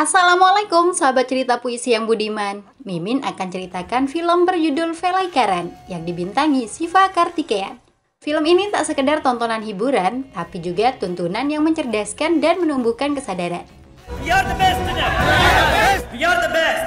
Assalamualaikum sahabat cerita puisi yang budiman. Mimin akan ceritakan film berjudul Velaikaran yang dibintangi Siva Kartikeyan. Film ini tak sekedar tontonan hiburan, tapi juga tuntunan yang mencerdaskan dan menumbuhkan kesadaran. We are the best, we are the best.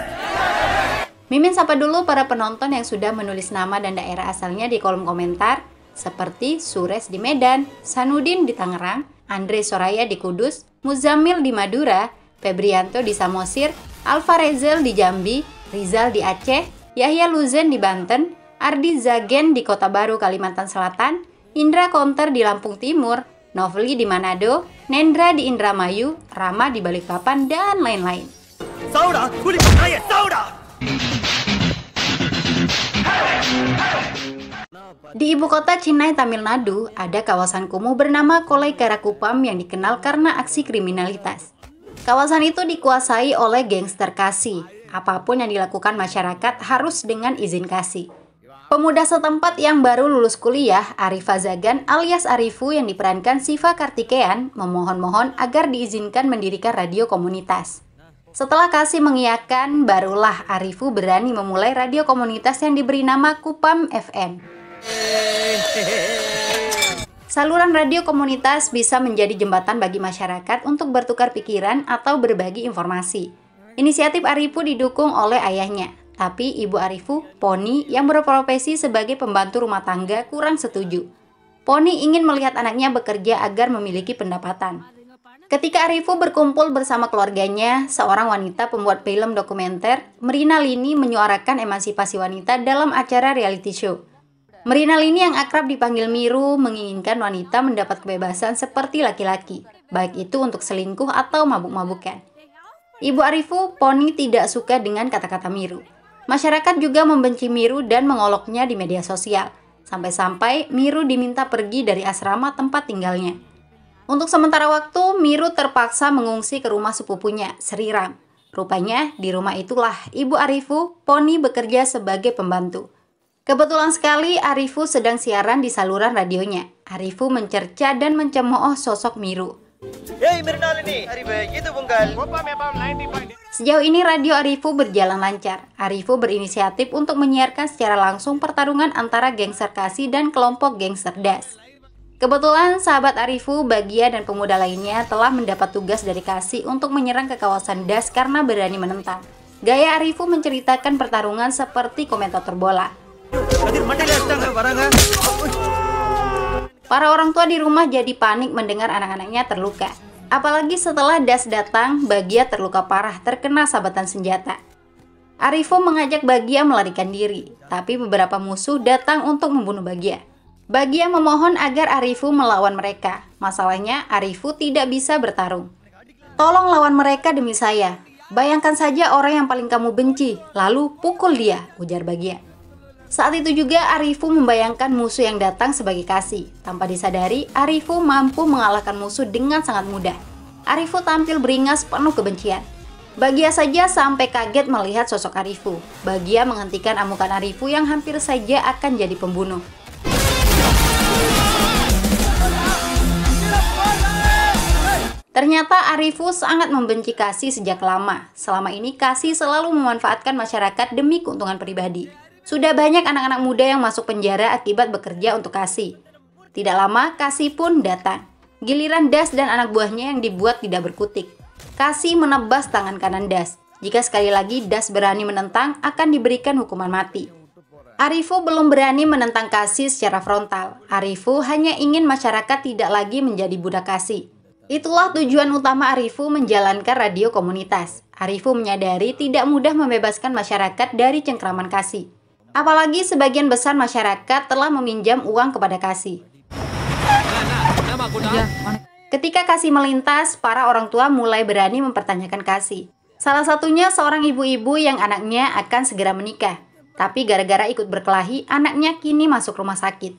Mimin sapa dulu para penonton yang sudah menulis nama dan daerah asalnya di kolom komentar, seperti Sures di Medan, Sanudin di Tangerang, Andre Soraya di Kudus, Muzamil di Madura, Febrianto di Samosir, Alfa Rezel di Jambi, Rizal di Aceh, Yahya Luzen di Banten, Ardi Zagen di Kota Baru, Kalimantan Selatan, Indra Konter di Lampung Timur, Novli di Manado, Nendra di Indramayu, Rama di Balikpapan, dan lain-lain. Saura, kulit saya, Saura. Di ibu kota Chennai, Tamil Nadu, ada kawasan kumuh bernama Kollaikarakupam yang dikenal karena aksi kriminalitas. Kawasan itu dikuasai oleh gangster Kasi. Apapun yang dilakukan masyarakat harus dengan izin Kasi. Pemuda setempat yang baru lulus kuliah, Arifa Zagan alias Arifu yang diperankan Siva Kartikeyan, memohon-mohon agar diizinkan mendirikan radio komunitas. Setelah Kasi mengiyakan, barulah Arifu berani memulai radio komunitas yang diberi nama Kupam FM. Saluran radio komunitas bisa menjadi jembatan bagi masyarakat untuk bertukar pikiran atau berbagi informasi. Inisiatif Arifu didukung oleh ayahnya, tapi ibu Arifu, Poni, yang berprofesi sebagai pembantu rumah tangga kurang setuju. Poni ingin melihat anaknya bekerja agar memiliki pendapatan. Ketika Arifu berkumpul bersama keluarganya, seorang wanita pembuat film dokumenter, Mrina Lini, menyuarakan emansipasi wanita dalam acara reality show. Mrina Lini yang akrab dipanggil Miru menginginkan wanita mendapat kebebasan seperti laki-laki, baik itu untuk selingkuh atau mabuk-mabukan. Ibu Arifu, Poni, tidak suka dengan kata-kata Miru. Masyarakat juga membenci Miru dan mengoloknya di media sosial, sampai-sampai Miru diminta pergi dari asrama tempat tinggalnya. Untuk sementara waktu, Miru terpaksa mengungsi ke rumah sepupunya, Sri Ram. Rupanya, di rumah itulah Ibu Arifu, Poni bekerja sebagai pembantu. Kebetulan sekali Arifu sedang siaran di saluran radionya. Arifu mencerca dan mencemooh sosok Miru. Hey, Mrina Lini, hari baik itu bungkal. Sejauh ini radio Arifu berjalan lancar. Arifu berinisiatif untuk menyiarkan secara langsung pertarungan antara gangster Kasi dan kelompok gangster Das. Kebetulan sahabat Arifu, Bagia, dan pemuda lainnya telah mendapat tugas dari Kasi untuk menyerang ke kawasan Das karena berani menentang. Gaya Arifu menceritakan pertarungan seperti komentator bola. Para orang tua di rumah jadi panik mendengar anak-anaknya terluka. Apalagi setelah Das datang, Bagia terluka parah terkena sabatan senjata. Arifu mengajak Bagia melarikan diri, tapi beberapa musuh datang untuk membunuh Bagia. Bagia memohon agar Arifu melawan mereka. Masalahnya, Arifu tidak bisa bertarung. "Tolong lawan mereka demi saya. Bayangkan saja orang yang paling kamu benci, lalu pukul dia," ujar Bagia. Saat itu juga Arifu membayangkan musuh yang datang sebagai Kasi. Tanpa disadari, Arifu mampu mengalahkan musuh dengan sangat mudah. Arifu tampil beringas penuh kebencian. Bagia saja sampai kaget melihat sosok Arifu. Bagia menghentikan amukan Arifu yang hampir saja akan jadi pembunuh. Ternyata Arifu sangat membenci Kasi sejak lama. Selama ini Kasi selalu memanfaatkan masyarakat demi keuntungan pribadi. Sudah banyak anak-anak muda yang masuk penjara akibat bekerja untuk Kasi. Tidak lama, Kasi pun datang. Giliran Das dan anak buahnya yang dibuat tidak berkutik. Kasi menebas tangan kanan Das. Jika sekali lagi Das berani menentang, akan diberikan hukuman mati. Arifu belum berani menentang Kasi secara frontal. Arifu hanya ingin masyarakat tidak lagi menjadi budak Kasi. Itulah tujuan utama Arifu menjalankan radio komunitas. Arifu menyadari tidak mudah membebaskan masyarakat dari cengkraman Kasi. Apalagi sebagian besar masyarakat telah meminjam uang kepada Kasi. Ketika Kasi melintas, para orang tua mulai berani mempertanyakan Kasi. Salah satunya seorang ibu-ibu yang anaknya akan segera menikah. Tapi gara-gara ikut berkelahi, anaknya kini masuk rumah sakit.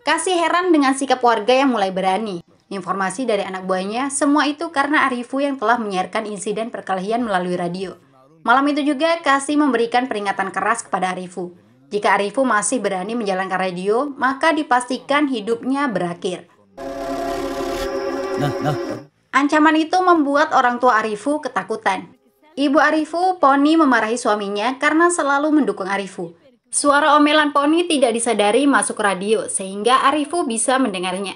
Kasi heran dengan sikap warga yang mulai berani. Informasi dari anak buahnya, semua itu karena Arifu yang telah menyiarkan insiden perkelahian melalui radio. Malam itu juga Kasi memberikan peringatan keras kepada Arifu. Jika Arifu masih berani menjalankan radio, maka dipastikan hidupnya berakhir. Ancaman itu membuat orang tua Arifu ketakutan. Ibu Arifu, Poni memarahi suaminya karena selalu mendukung Arifu. Suara omelan Poni tidak disadari masuk radio sehingga Arifu bisa mendengarnya.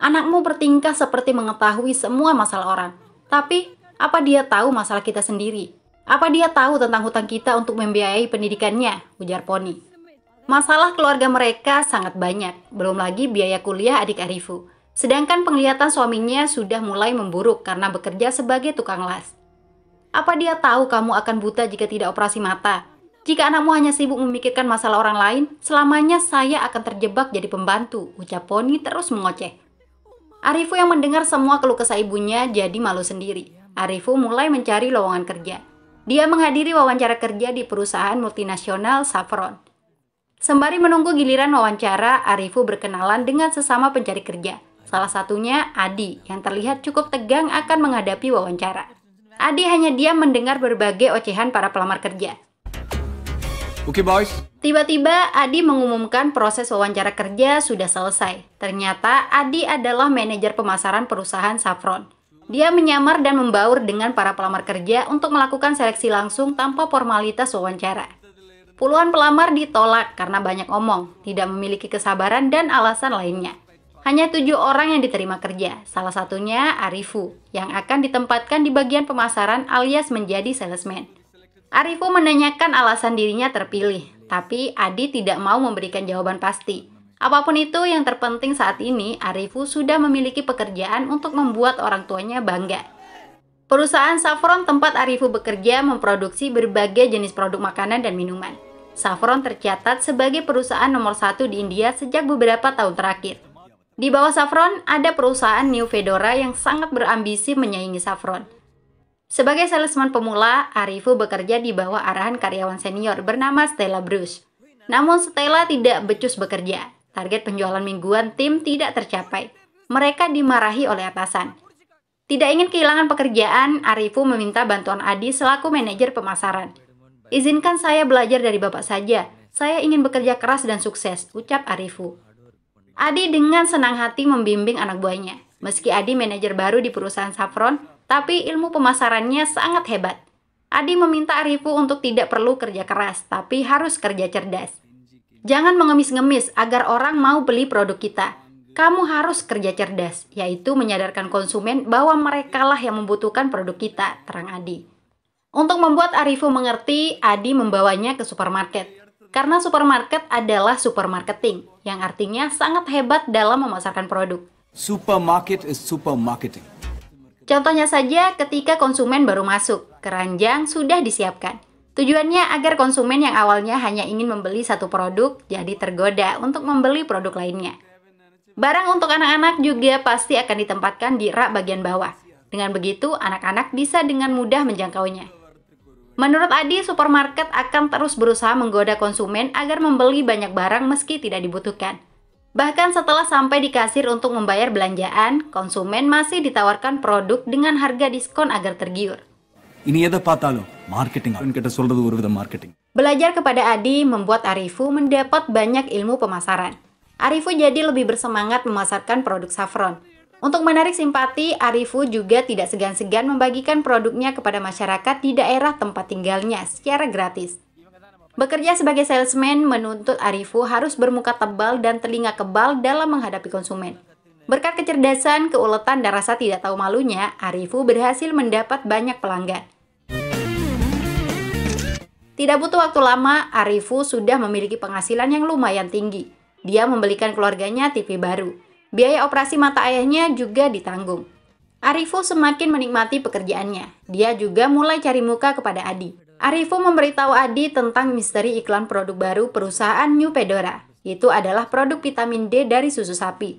Anakmu bertingkah seperti mengetahui semua masalah orang. Tapi, apa dia tahu masalah kita sendiri? Apa dia tahu tentang hutang kita untuk membiayai pendidikannya? Ujar Poni. Masalah keluarga mereka sangat banyak, belum lagi biaya kuliah adik Arifu. Sedangkan penglihatan suaminya sudah mulai memburuk karena bekerja sebagai tukang las. Apa dia tahu kamu akan buta jika tidak operasi mata? Jika anakmu hanya sibuk memikirkan masalah orang lain, selamanya saya akan terjebak jadi pembantu, ucap Poni terus mengoceh. Arifu yang mendengar semua keluh kesah ibunya jadi malu sendiri. Arifu mulai mencari lowongan kerja. Dia menghadiri wawancara kerja di perusahaan multinasional Saffron. Sembari menunggu giliran wawancara, Arifu berkenalan dengan sesama pencari kerja. Salah satunya Adi, yang terlihat cukup tegang akan menghadapi wawancara. Adi hanya diam mendengar berbagai ocehan para pelamar kerja. Oke, boys. Tiba-tiba Adi mengumumkan proses wawancara kerja sudah selesai. Ternyata Adi adalah manajer pemasaran perusahaan Saffron. Dia menyamar dan membaur dengan para pelamar kerja untuk melakukan seleksi langsung tanpa formalitas wawancara. Puluhan pelamar ditolak karena banyak omong, tidak memiliki kesabaran dan alasan lainnya. Hanya 7 orang yang diterima kerja, salah satunya Arifu, yang akan ditempatkan di bagian pemasaran alias menjadi salesman. Arifu menanyakan alasan dirinya terpilih, tapi Adi tidak mau memberikan jawaban pasti. Apapun itu, yang terpenting saat ini, Arifu sudah memiliki pekerjaan untuk membuat orang tuanya bangga. Perusahaan Saffron tempat Arifu bekerja memproduksi berbagai jenis produk makanan dan minuman. Saffron tercatat sebagai perusahaan nomor 1 di India sejak beberapa tahun terakhir. Di bawah Saffron, ada perusahaan New Fedora yang sangat berambisi menyaingi Saffron. Sebagai salesman pemula, Arifu bekerja di bawah arahan karyawan senior bernama Stella Bruce. Namun Stella tidak becus bekerja. Target penjualan mingguan tim tidak tercapai. Mereka dimarahi oleh atasan. Tidak ingin kehilangan pekerjaan, Arifu meminta bantuan Adi selaku manajer pemasaran. Izinkan saya belajar dari Bapak saja. Saya ingin bekerja keras dan sukses, ucap Arifu. Adi dengan senang hati membimbing anak buahnya. Meski Adi manajer baru di perusahaan Saffron, tapi ilmu pemasarannya sangat hebat. Adi meminta Arifu untuk tidak perlu kerja keras, tapi harus kerja cerdas. Jangan mengemis-ngemis agar orang mau beli produk kita. Kamu harus kerja cerdas, yaitu menyadarkan konsumen bahwa merekalah yang membutuhkan produk kita, terang Adi. Untuk membuat Arifu mengerti, Adi membawanya ke supermarket. Karena supermarket adalah supermarketing, yang artinya sangat hebat dalam memasarkan produk. Supermarket is supermarketing. Contohnya saja ketika konsumen baru masuk, keranjang sudah disiapkan. Tujuannya agar konsumen yang awalnya hanya ingin membeli satu produk, jadi tergoda untuk membeli produk lainnya. Barang untuk anak-anak juga pasti akan ditempatkan di rak bagian bawah. Dengan begitu, anak-anak bisa dengan mudah menjangkaunya. Menurut Adi, supermarket akan terus berusaha menggoda konsumen agar membeli banyak barang meski tidak dibutuhkan. Bahkan setelah sampai di kasir untuk membayar belanjaan, konsumen masih ditawarkan produk dengan harga diskon agar tergiur. Ini ada patalo, marketing. Kita சொல்றது ஒரு வித marketing. Belajar kepada Adi membuat Arifu mendapat banyak ilmu pemasaran. Arifu jadi lebih bersemangat memasarkan produk Saffron. Untuk menarik simpati, Arifu juga tidak segan-segan membagikan produknya kepada masyarakat di daerah tempat tinggalnya secara gratis. Bekerja sebagai salesman menuntut Arifu harus bermuka tebal dan telinga kebal dalam menghadapi konsumen. Berkat kecerdasan, keuletan, dan rasa tidak tahu malunya, Arifu berhasil mendapat banyak pelanggan. Tidak butuh waktu lama, Arifu sudah memiliki penghasilan yang lumayan tinggi. Dia membelikan keluarganya TV baru. Biaya operasi mata ayahnya juga ditanggung. Arifu semakin menikmati pekerjaannya. Dia juga mulai cari muka kepada Adi. Arifu memberitahu Adi tentang misteri iklan produk baru perusahaan New Fedora. Itu adalah produk vitamin D dari susu sapi.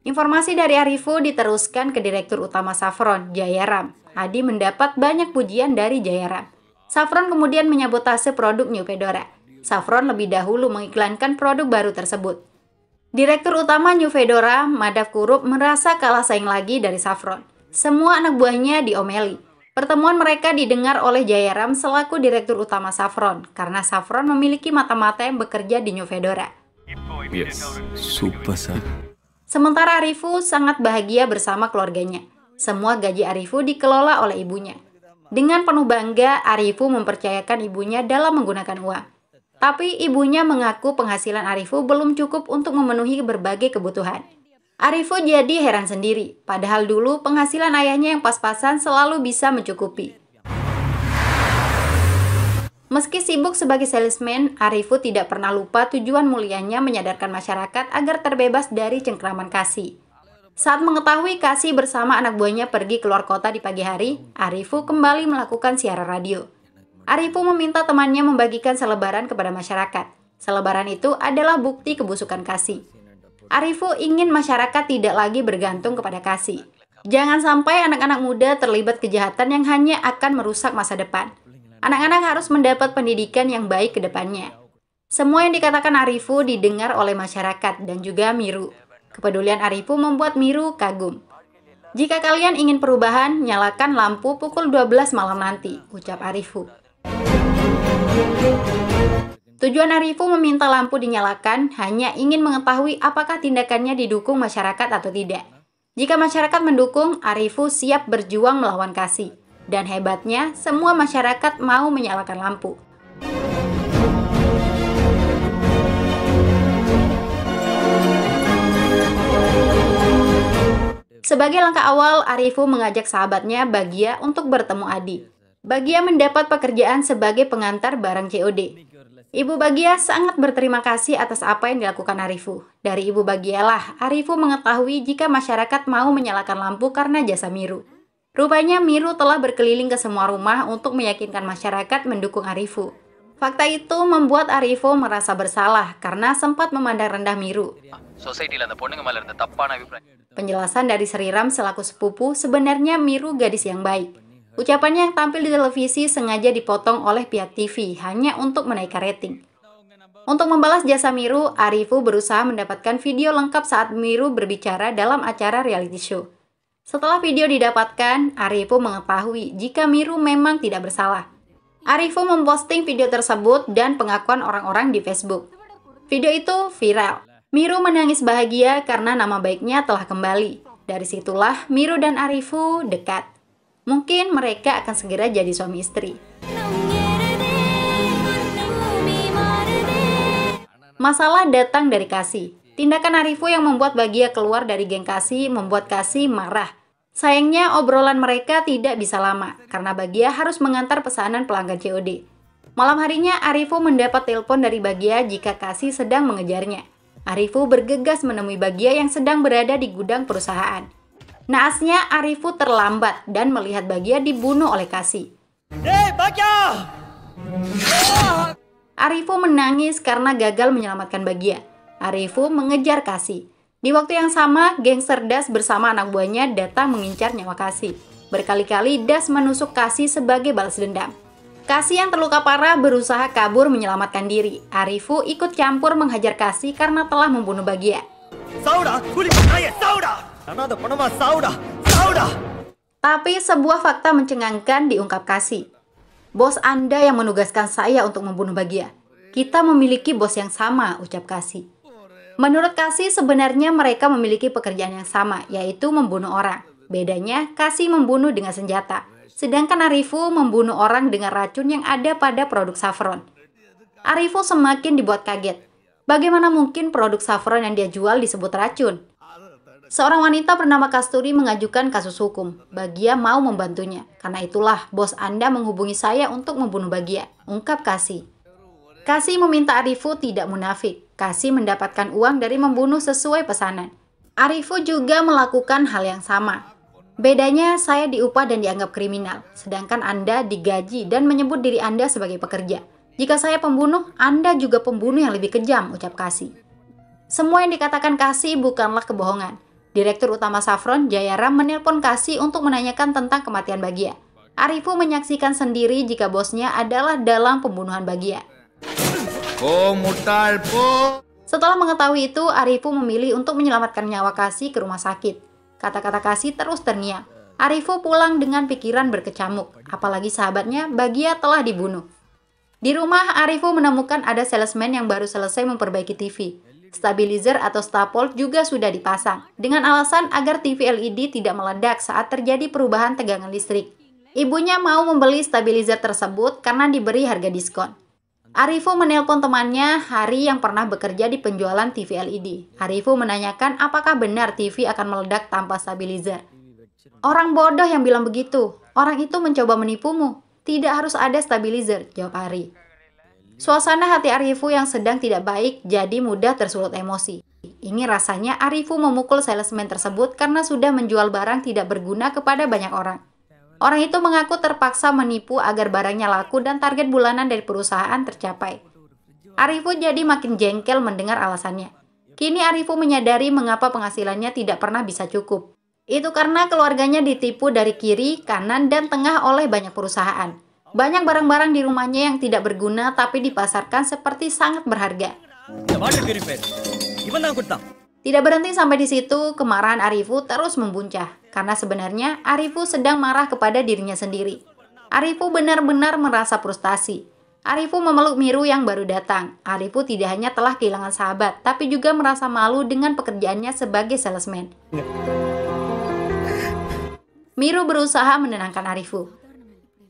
Informasi dari Arifu diteruskan ke Direktur Utama Saffron, Jayaram. Adi mendapat banyak pujian dari Jayaram. Saffron kemudian menyabotase produk New Fedora. Saffron lebih dahulu mengiklankan produk baru tersebut. Direktur Utama New Fedora, Madhav Kurup, merasa kalah saing lagi dari Saffron. Semua anak buahnya diomeli. Pertemuan mereka didengar oleh Jayaram selaku Direktur Utama Saffron, karena Saffron memiliki mata-mata yang bekerja di New Fedora. Yes, super sir. Sementara Arifu sangat bahagia bersama keluarganya. Semua gaji Arifu dikelola oleh ibunya. Dengan penuh bangga, Arifu mempercayakan ibunya dalam menggunakan uang. Tapi ibunya mengaku penghasilan Arifu belum cukup untuk memenuhi berbagai kebutuhan. Arifu jadi heran sendiri, padahal dulu penghasilan ayahnya yang pas-pasan selalu bisa mencukupi. Meski sibuk sebagai salesman, Arifu tidak pernah lupa tujuan mulianya menyadarkan masyarakat agar terbebas dari cengkraman Kasih. Saat mengetahui Kasih bersama anak buahnya pergi keluar kota di pagi hari, Arifu kembali melakukan siaran radio. Arifu meminta temannya membagikan selebaran kepada masyarakat. Selebaran itu adalah bukti kebusukan Kasih. Arifu ingin masyarakat tidak lagi bergantung kepada Kasih. Jangan sampai anak-anak muda terlibat kejahatan yang hanya akan merusak masa depan. Anak-anak harus mendapat pendidikan yang baik ke depannya. Semua yang dikatakan Arifu didengar oleh masyarakat dan juga Miru. Kepedulian Arifu membuat Miru kagum. Jika kalian ingin perubahan, nyalakan lampu pukul 12 malam nanti, ucap Arifu. Tujuan Arifu meminta lampu dinyalakan hanya ingin mengetahui apakah tindakannya didukung masyarakat atau tidak. Jika masyarakat mendukung, Arifu siap berjuang melawan Kasih. Dan hebatnya, semua masyarakat mau menyalakan lampu. Sebagai langkah awal, Arifu mengajak sahabatnya Bagia untuk bertemu Adi. Bagia mendapat pekerjaan sebagai pengantar barang COD. Ibu Bagia sangat berterima kasih atas apa yang dilakukan Arifu. Dari Ibu Bagialah, Arifu mengetahui jika masyarakat mau menyalakan lampu karena jasa Miru. Rupanya Miru telah berkeliling ke semua rumah untuk meyakinkan masyarakat mendukung Arifu. Fakta itu membuat Arifu merasa bersalah karena sempat memandang rendah Miru. Penjelasan dari Sriram selaku sepupu, sebenarnya Miru gadis yang baik. Ucapannya yang tampil di televisi sengaja dipotong oleh pihak TV hanya untuk menaikkan rating. Untuk membalas jasa Miru, Arifu berusaha mendapatkan video lengkap saat Miru berbicara dalam acara reality show. Setelah video didapatkan, Arifu mengetahui jika Miru memang tidak bersalah. Arifu memposting video tersebut dan pengakuan orang-orang di Facebook. Video itu viral. Miru menangis bahagia karena nama baiknya telah kembali. Dari situlah Miru dan Arifu dekat. Mungkin mereka akan segera jadi suami istri. Masalah datang dari Kasih. Tindakan Arifu yang membuat Bagia keluar dari geng Kasih membuat Kasih marah. Sayangnya obrolan mereka tidak bisa lama karena Bagia harus mengantar pesanan pelanggan COD. Malam harinya Arifu mendapat telepon dari Bagia jika Kasih sedang mengejarnya. Arifu bergegas menemui Bagia yang sedang berada di gudang perusahaan. Naasnya Arifu terlambat dan melihat Bagia dibunuh oleh Kasih. Hey, Bagia! Arifu menangis karena gagal menyelamatkan Bagia. Arifu mengejar Kasih. Di waktu yang sama, gangster Das bersama anak buahnya datang mengincar nyawa Kasih. Berkali-kali Das menusuk Kasih sebagai balas dendam. Kasih yang terluka parah berusaha kabur menyelamatkan diri. Arifu ikut campur menghajar Kasih karena telah membunuh Bagia. Sauda, Sauda! Sauda! Tapi sebuah fakta mencengangkan diungkap Kasih. Bos Anda yang menugaskan saya untuk membunuh Bagia. Kita memiliki bos yang sama, ucap Kasih. Menurut Kasih, sebenarnya mereka memiliki pekerjaan yang sama, yaitu membunuh orang. Bedanya, Kasih membunuh dengan senjata, sedangkan Arifu membunuh orang dengan racun yang ada pada produk saffron. Arifu semakin dibuat kaget. Bagaimana mungkin produk saffron yang dia jual disebut racun? Seorang wanita bernama Kasturi mengajukan kasus hukum. Bagia mau membantunya. Karena itulah bos Anda menghubungi saya untuk membunuh Bagia, ungkap Kasih. Kasih meminta Arifu tidak munafik. Kasih mendapatkan uang dari membunuh sesuai pesanan. Arifu juga melakukan hal yang sama. Bedanya saya diupah dan dianggap kriminal, sedangkan Anda digaji dan menyebut diri Anda sebagai pekerja. Jika saya pembunuh, Anda juga pembunuh yang lebih kejam, ucap Kasih. Semua yang dikatakan Kasih bukanlah kebohongan. Direktur utama Saffron, Jayaram, menelpon Kasih untuk menanyakan tentang kematian Bagia. Arifu menyaksikan sendiri jika bosnya adalah dalam pembunuhan Bagia. Setelah mengetahui itu, Arifu memilih untuk menyelamatkan nyawa Kasih ke rumah sakit. Kata-kata Kasih terus terngiang. Arifu pulang dengan pikiran berkecamuk, apalagi sahabatnya Bagia telah dibunuh. Di rumah, Arifu menemukan ada salesman yang baru selesai memperbaiki TV. Stabilizer atau stapol juga sudah dipasang, dengan alasan agar TV LED tidak meledak saat terjadi perubahan tegangan listrik. Ibunya mau membeli stabilizer tersebut karena diberi harga diskon. Arifu menelpon temannya, Hari, yang pernah bekerja di penjualan TV LED. Arifu menanyakan apakah benar TV akan meledak tanpa stabilizer. Orang bodoh yang bilang begitu. Orang itu mencoba menipumu. Tidak harus ada stabilizer, jawab Hari. Suasana hati Arifu yang sedang tidak baik jadi mudah tersulut emosi. Ini rasanya Arifu memukul salesman tersebut karena sudah menjual barang tidak berguna kepada banyak orang. Orang itu mengaku terpaksa menipu agar barangnya laku dan target bulanan dari perusahaan tercapai. Arifu jadi makin jengkel mendengar alasannya. Kini Arifu menyadari mengapa penghasilannya tidak pernah bisa cukup. Itu karena keluarganya ditipu dari kiri, kanan, dan tengah oleh banyak perusahaan. Banyak barang-barang di rumahnya yang tidak berguna tapi dipasarkan seperti sangat berharga. Tidak berhenti sampai di situ, kemarahan Arifu terus membuncah. Karena sebenarnya Arifu sedang marah kepada dirinya sendiri. Arifu benar-benar merasa frustasi. Arifu memeluk Miru yang baru datang. Arifu tidak hanya telah kehilangan sahabat, tapi juga merasa malu dengan pekerjaannya sebagai salesman. Miru berusaha menenangkan Arifu.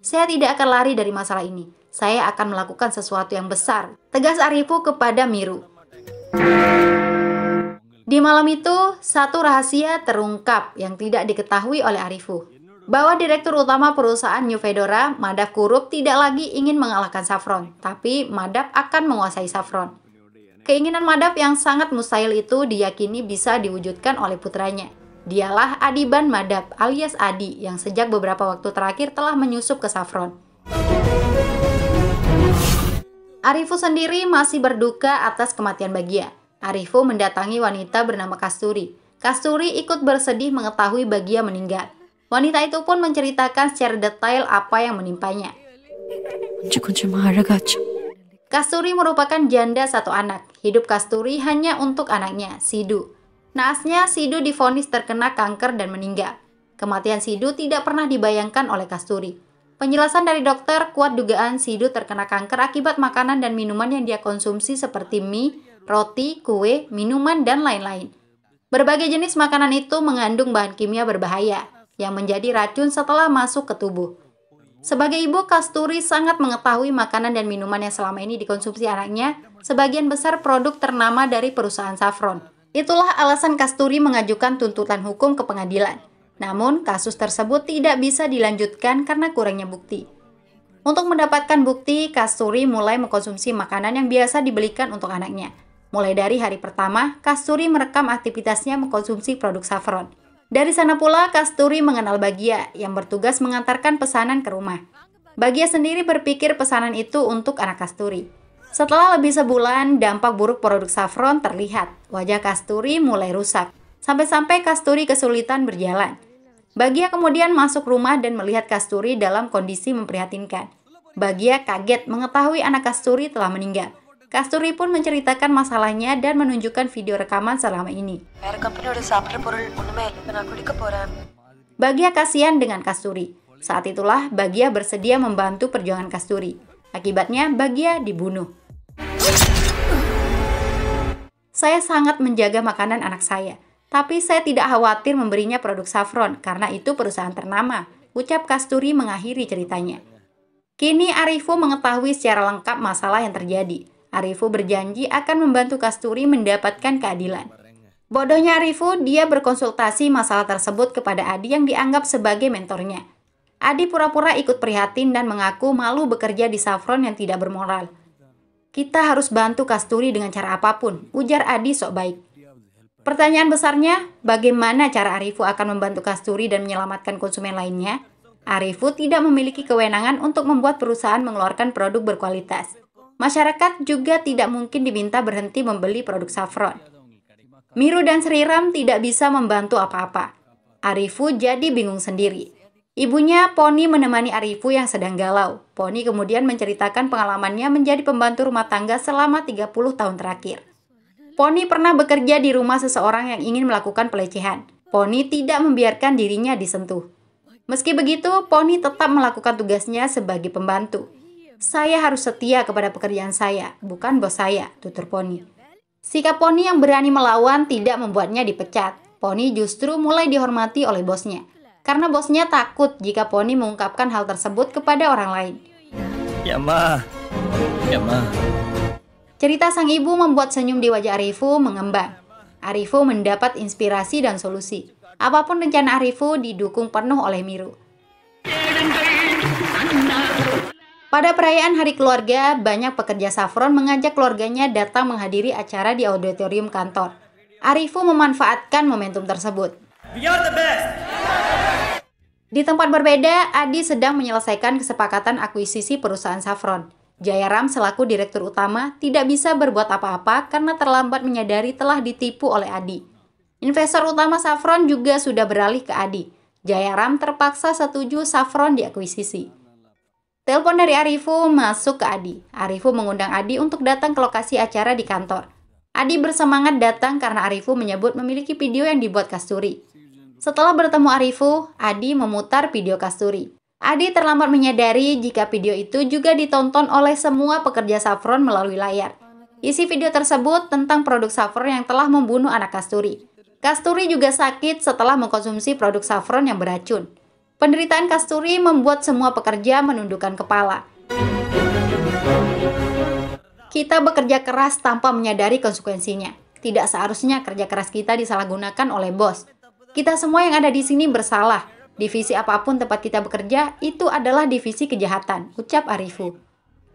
Saya tidak akan lari dari masalah ini. Saya akan melakukan sesuatu yang besar, tegas Arifu kepada Miru. Di malam itu, satu rahasia terungkap yang tidak diketahui oleh Arifu. Bahwa direktur utama perusahaan New Fedora, Madhav Kurup, tidak lagi ingin mengalahkan Saffron, tapi Madhav akan menguasai Saffron. Keinginan Madhav yang sangat mustahil itu diyakini bisa diwujudkan oleh putranya. Dialah Adiban Madhav alias Adi yang sejak beberapa waktu terakhir telah menyusup ke Saffron. Arifu sendiri masih berduka atas kematian Bagja. Arifu mendatangi wanita bernama Kasturi. Kasturi ikut bersedih mengetahui Bagja meninggal. Wanita itu pun menceritakan secara detail apa yang menimpanya. Kasturi merupakan janda satu anak. Hidup Kasturi hanya untuk anaknya, Sidhu. Naasnya, Sidhu divonis terkena kanker dan meninggal. Kematian Sidhu tidak pernah dibayangkan oleh Kasturi. Penjelasan dari dokter kuat dugaan Sidhu terkena kanker akibat makanan dan minuman yang dia konsumsi seperti mie, roti, kue, minuman, dan lain-lain. Berbagai jenis makanan itu mengandung bahan kimia berbahaya yang menjadi racun setelah masuk ke tubuh. Sebagai ibu, Kasturi sangat mengetahui makanan dan minuman yang selama ini dikonsumsi anaknya, sebagian besar produk ternama dari perusahaan Saffron. Itulah alasan Kasturi mengajukan tuntutan hukum ke pengadilan. Namun, kasus tersebut tidak bisa dilanjutkan karena kurangnya bukti. Untuk mendapatkan bukti, Kasturi mulai mengkonsumsi makanan yang biasa dibelikan untuk anaknya. Mulai dari hari pertama, Kasturi merekam aktivitasnya mengkonsumsi produk Saffron. Dari sana pula, Kasturi mengenal Bagja yang bertugas mengantarkan pesanan ke rumah. Bagja sendiri berpikir pesanan itu untuk anak Kasturi. Setelah lebih sebulan, dampak buruk produk Saffron terlihat. Wajah Kasturi mulai rusak, sampai-sampai Kasturi kesulitan berjalan. Bagja kemudian masuk rumah dan melihat Kasturi dalam kondisi memprihatinkan. Bagja kaget mengetahui anak Kasturi telah meninggal. Kasturi pun menceritakan masalahnya dan menunjukkan video rekaman selama ini. Bagja kasihan dengan Kasturi. Saat itulah Bagja bersedia membantu perjuangan Kasturi. Akibatnya Bagja dibunuh. Saya sangat menjaga makanan anak saya, tapi saya tidak khawatir memberinya produk Saffron karena itu perusahaan ternama, ucap Kasturi mengakhiri ceritanya. Kini Arifu mengetahui secara lengkap masalah yang terjadi. Arifu berjanji akan membantu Kasturi mendapatkan keadilan. Bodohnya Arifu, dia berkonsultasi masalah tersebut kepada Adi yang dianggap sebagai mentornya. Adi pura-pura ikut prihatin dan mengaku malu bekerja di Saffron yang tidak bermoral. Kita harus bantu Kasturi dengan cara apapun, ujar Adi sok baik. Pertanyaan besarnya, bagaimana cara Arifu akan membantu Kasturi dan menyelamatkan konsumen lainnya? Arifu tidak memiliki kewenangan untuk membuat perusahaan mengeluarkan produk berkualitas. Masyarakat juga tidak mungkin diminta berhenti membeli produk Saffron. Miru dan Sriram tidak bisa membantu apa-apa. Arifu jadi bingung sendiri. Ibunya, Poni, menemani Arifu yang sedang galau. Poni kemudian menceritakan pengalamannya menjadi pembantu rumah tangga selama 30 tahun terakhir. Poni pernah bekerja di rumah seseorang yang ingin melakukan pelecehan. Poni tidak membiarkan dirinya disentuh. Meski begitu, Poni tetap melakukan tugasnya sebagai pembantu. Saya harus setia kepada pekerjaan saya, bukan bos saya, tutur Poni. Sikap Poni yang berani melawan tidak membuatnya dipecat. Poni justru mulai dihormati oleh bosnya. karena bosnya takut jika Poni mengungkapkan hal tersebut kepada orang lain. Ya Ma. Cerita sang ibu membuat senyum di wajah Arifu mengembang. Arifu mendapat inspirasi dan solusi. Apapun rencana Arifu didukung penuh oleh Miru. Pada perayaan Hari Keluarga, banyak pekerja Saffron mengajak keluarganya datang menghadiri acara di auditorium kantor. Arifu memanfaatkan momentum tersebut. We are the best. Di tempat berbeda, Adi sedang menyelesaikan kesepakatan akuisisi perusahaan Saffron. Jayaram selaku direktur utama tidak bisa berbuat apa-apa karena terlambat menyadari telah ditipu oleh Adi. Investor utama Saffron juga sudah beralih ke Adi. Jayaram terpaksa setuju Saffron diakuisisi. Telepon dari Arifu masuk ke Adi. Arifu mengundang Adi untuk datang ke lokasi acara di kantor. Adi bersemangat datang karena Arifu menyebut memiliki video yang dibuat Kasturi. Setelah bertemu Arifu, Adi memutar video Kasturi. Adi terlambat menyadari jika video itu juga ditonton oleh semua pekerja Saffron melalui layar. Isi video tersebut tentang produk Saffron yang telah membunuh anak Kasturi. Kasturi juga sakit setelah mengkonsumsi produk Saffron yang beracun. Penderitaan Kasturi membuat semua pekerja menundukkan kepala. Kita bekerja keras tanpa menyadari konsekuensinya. Tidak seharusnya kerja keras kita disalahgunakan oleh bos. Kita semua yang ada di sini bersalah. Divisi apapun tempat kita bekerja, itu adalah divisi kejahatan, ucap Arifu.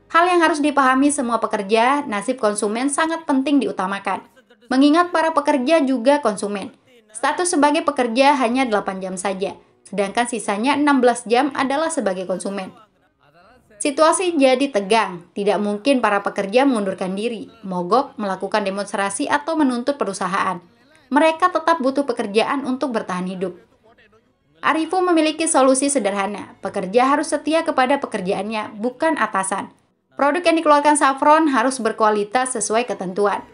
Hal yang harus dipahami semua pekerja, nasib konsumen sangat penting diutamakan. Mengingat para pekerja juga konsumen. Status sebagai pekerja hanya 8 jam saja. Sedangkan sisanya 16 jam adalah sebagai konsumen. Situasi jadi tegang, tidak mungkin para pekerja mengundurkan diri, mogok, melakukan demonstrasi atau menuntut perusahaan. Mereka tetap butuh pekerjaan untuk bertahan hidup. Arifu memiliki solusi sederhana, pekerja harus setia kepada pekerjaannya, bukan atasan. Produk yang dikeluarkan Saffron harus berkualitas sesuai ketentuan.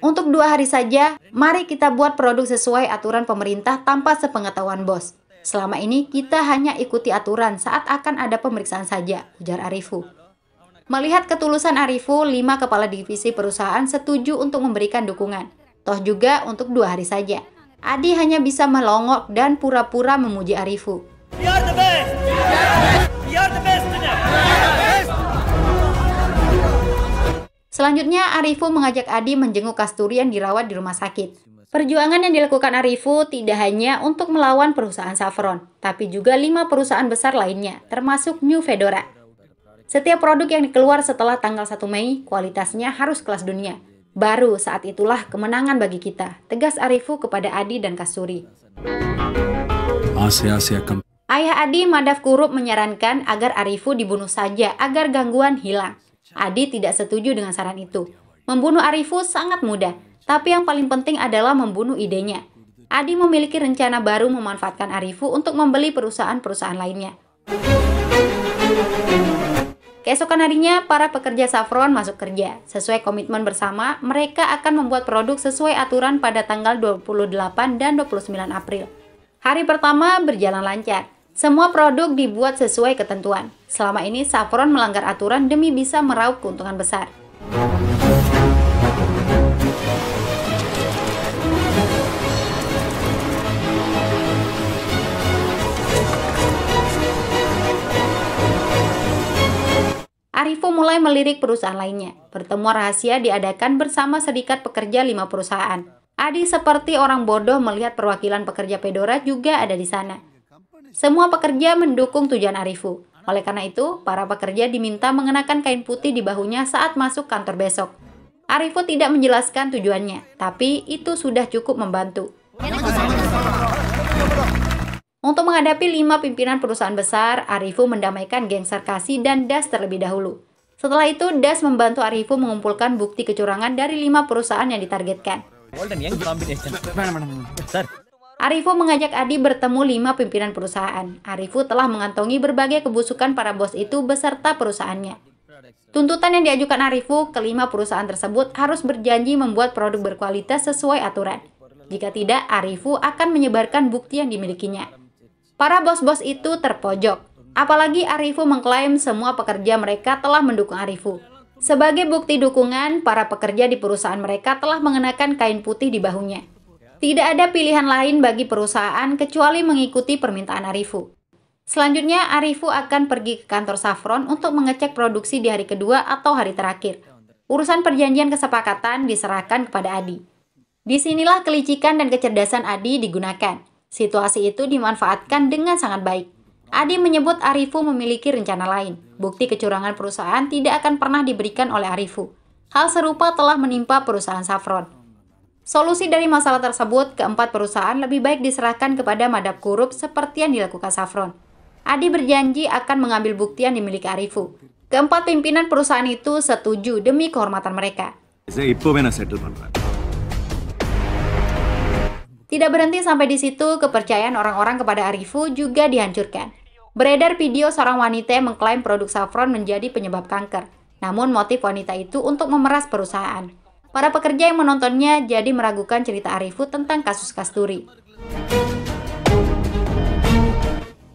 Untuk 2 hari saja, mari kita buat produk sesuai aturan pemerintah tanpa sepengetahuan bos. Selama ini kita hanya ikuti aturan saat akan ada pemeriksaan saja, ujar Arifu. Melihat ketulusan Arifu, 5 kepala divisi perusahaan setuju untuk memberikan dukungan. Toh juga untuk 2 hari saja. Adi hanya bisa melongok dan pura-pura memuji Arifu. We are the best. We are the best. Selanjutnya, Arifu mengajak Adi menjenguk Kasturi yang dirawat di rumah sakit. Perjuangan yang dilakukan Arifu tidak hanya untuk melawan perusahaan Saffron, tapi juga 5 perusahaan besar lainnya, termasuk New Fedora. Setiap produk yang dikeluar setelah tanggal 1 Mei, kualitasnya harus kelas dunia. Baru saat itulah kemenangan bagi kita, tegas Arifu kepada Adi dan Kasturi. Ayah Adi, Madhav Kurup, menyarankan agar Arifu dibunuh saja agar gangguan hilang. Adi tidak setuju dengan saran itu. Membunuh Arifu sangat mudah, tapi yang paling penting adalah membunuh idenya. Adi memiliki rencana baru memanfaatkan Arifu untuk membeli perusahaan-perusahaan lainnya. Keesokan harinya, para pekerja Saffron masuk kerja. Sesuai komitmen bersama, mereka akan membuat produk sesuai aturan pada tanggal 28 dan 29 April. Hari pertama berjalan lancar. Semua produk dibuat sesuai ketentuan. Selama ini, Saffron melanggar aturan demi bisa meraup keuntungan besar. Arifu mulai melirik perusahaan lainnya. Pertemuan rahasia diadakan bersama serikat pekerja 5 perusahaan. Adi seperti orang bodoh melihat perwakilan pekerja Fedora juga ada di sana. Semua pekerja mendukung tujuan Arifu. Oleh karena itu, para pekerja diminta mengenakan kain putih di bahunya saat masuk kantor besok. Arifu tidak menjelaskan tujuannya, tapi itu sudah cukup membantu. Untuk menghadapi 5 pimpinan perusahaan besar, Arifu mendamaikan geng Sarkasi dan Das terlebih dahulu. Setelah itu, Das membantu Arifu mengumpulkan bukti kecurangan dari 5 perusahaan yang ditargetkan. Arifu mengajak Adi bertemu 5 pimpinan perusahaan. Arifu telah mengantongi berbagai kebusukan para bos itu beserta perusahaannya. Tuntutan yang diajukan Arifu ke 5 perusahaan tersebut harus berjanji membuat produk berkualitas sesuai aturan. Jika tidak, Arifu akan menyebarkan bukti yang dimilikinya. Para bos-bos itu terpojok. Apalagi Arifu mengklaim semua pekerja mereka telah mendukung Arifu. Sebagai bukti dukungan, para pekerja di perusahaan mereka telah mengenakan kain putih di bahunya. Tidak ada pilihan lain bagi perusahaan kecuali mengikuti permintaan Arifu. Selanjutnya, Arifu akan pergi ke kantor Saffron untuk mengecek produksi di hari kedua atau hari terakhir. Urusan perjanjian kesepakatan diserahkan kepada Adi. Disinilah kelicikan dan kecerdasan Adi digunakan. Situasi itu dimanfaatkan dengan sangat baik. Adi menyebut Arifu memiliki rencana lain. Bukti kecurangan perusahaan tidak akan pernah diberikan oleh Arifu. Hal serupa telah menimpa perusahaan Saffron. Solusi dari masalah tersebut, keempat perusahaan lebih baik diserahkan kepada Madhab Group seperti yang dilakukan Saffron. Adi berjanji akan mengambil bukti yang dimiliki Arifu. Keempat pimpinan perusahaan itu setuju demi kehormatan mereka. Tidak berhenti sampai di situ, kepercayaan orang-orang kepada Arifu juga dihancurkan. Beredar video seorang wanita yang mengklaim produk Saffron menjadi penyebab kanker. Namun motif wanita itu untuk memeras perusahaan. Para pekerja yang menontonnya jadi meragukan cerita Arifu tentang kasus Kasturi.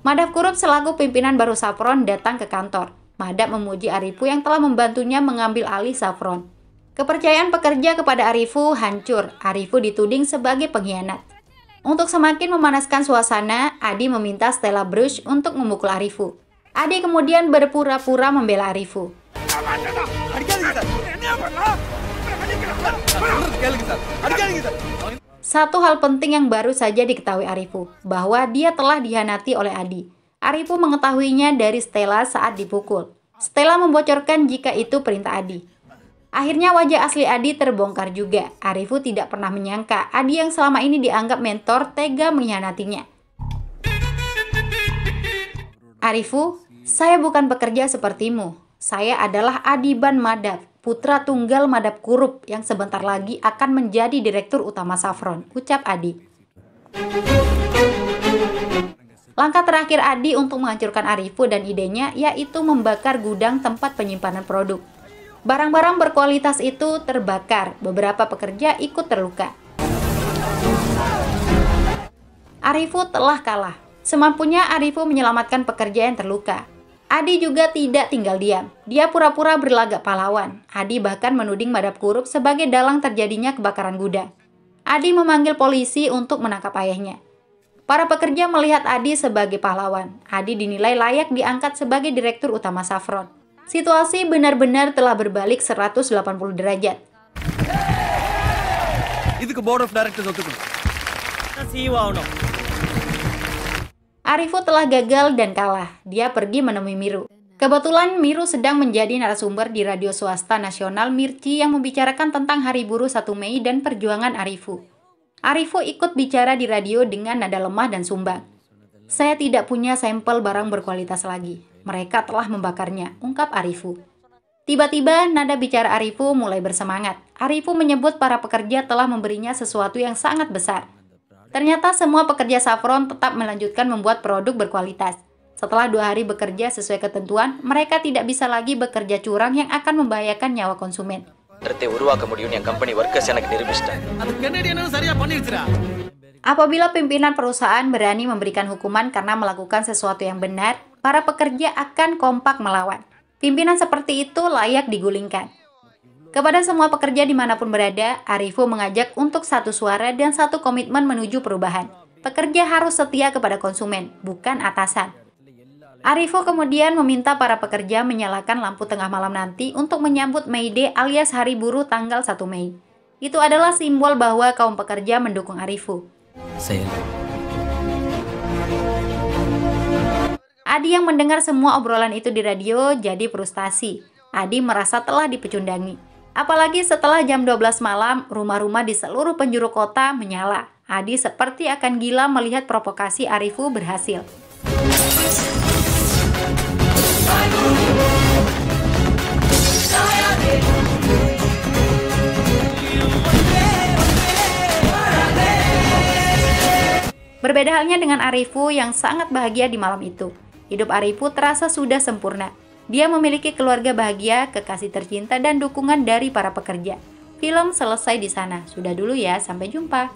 Madhab Group selaku pimpinan baru Saffron datang ke kantor. Madhab memuji Arifu yang telah membantunya mengambil alih Saffron. Kepercayaan pekerja kepada Arifu hancur. Arifu dituding sebagai pengkhianat. Untuk semakin memanaskan suasana, Adi meminta Stella Bruce untuk memukul Arifu. Adi kemudian berpura-pura membela Arifu. Satu hal penting yang baru saja diketahui Arifu, bahwa dia telah dihianati oleh Adi. Arifu mengetahuinya dari Stella saat dipukul. Stella membocorkan jika itu perintah Adi. Akhirnya wajah asli Adi terbongkar juga. Arifu tidak pernah menyangka Adi yang selama ini dianggap mentor tega mengkhianatinya. Arifu, saya bukan pekerja sepertimu. Saya adalah Adiban Madhab, putra tunggal Madhab Group yang sebentar lagi akan menjadi direktur utama Saffron, ucap Adi. Langkah terakhir Adi untuk menghancurkan Arifu dan idenya yaitu membakar gudang tempat penyimpanan produk. Barang-barang berkualitas itu terbakar, beberapa pekerja ikut terluka. Arifu telah kalah. Semampunya Arifu menyelamatkan pekerja yang terluka. Adi juga tidak tinggal diam. Dia pura-pura berlagak pahlawan. Adi bahkan menuding Madhab Group sebagai dalang terjadinya kebakaran gudang. Adi memanggil polisi untuk menangkap ayahnya. Para pekerja melihat Adi sebagai pahlawan. Adi dinilai layak diangkat sebagai direktur utama Saffron. Situasi benar-benar telah berbalik 180 derajat. ಇದಕ್ಕೆ board of directors ಒತ್ತುಕೊಂಡು Arifu telah gagal dan kalah. Dia pergi menemui Miru. Kebetulan Miru sedang menjadi narasumber di radio swasta nasional Mirchi yang membicarakan tentang Hari Buruh 1 Mei dan perjuangan Arifu. Arifu ikut bicara di radio dengan nada lemah dan sumbang. Saya tidak punya sampel barang berkualitas lagi. Mereka telah membakarnya, ungkap Arifu. Tiba-tiba nada bicara Arifu mulai bersemangat. Arifu menyebut para pekerja telah memberinya sesuatu yang sangat besar. Ternyata semua pekerja Saffron tetap melanjutkan membuat produk berkualitas. Setelah 2 hari bekerja sesuai ketentuan, mereka tidak bisa lagi bekerja curang yang akan membahayakan nyawa konsumen. Apabila pimpinan perusahaan berani memberikan hukuman karena melakukan sesuatu yang benar, para pekerja akan kompak melawan. Pimpinan seperti itu layak digulingkan. Kepada semua pekerja dimanapun berada, Arifu mengajak untuk satu suara dan satu komitmen menuju perubahan. Pekerja harus setia kepada konsumen, bukan atasan. Arifu kemudian meminta para pekerja menyalakan lampu tengah malam nanti untuk menyambut May Day alias Hari Buruh tanggal 1 Mei. Itu adalah simbol bahwa kaum pekerja mendukung Arifu. Adi yang mendengar semua obrolan itu di radio jadi frustasi. Adi merasa telah dipecundangi. Apalagi setelah jam 12 malam, rumah-rumah di seluruh penjuru kota menyala. Adi seperti akan gila melihat provokasi Arifu berhasil. Berbeda halnya dengan Arifu yang sangat bahagia di malam itu. Hidup Arifu terasa sudah sempurna. Dia memiliki keluarga bahagia, kekasih tercinta, dan dukungan dari para pekerja. Film selesai di sana. Sudah dulu ya, sampai jumpa.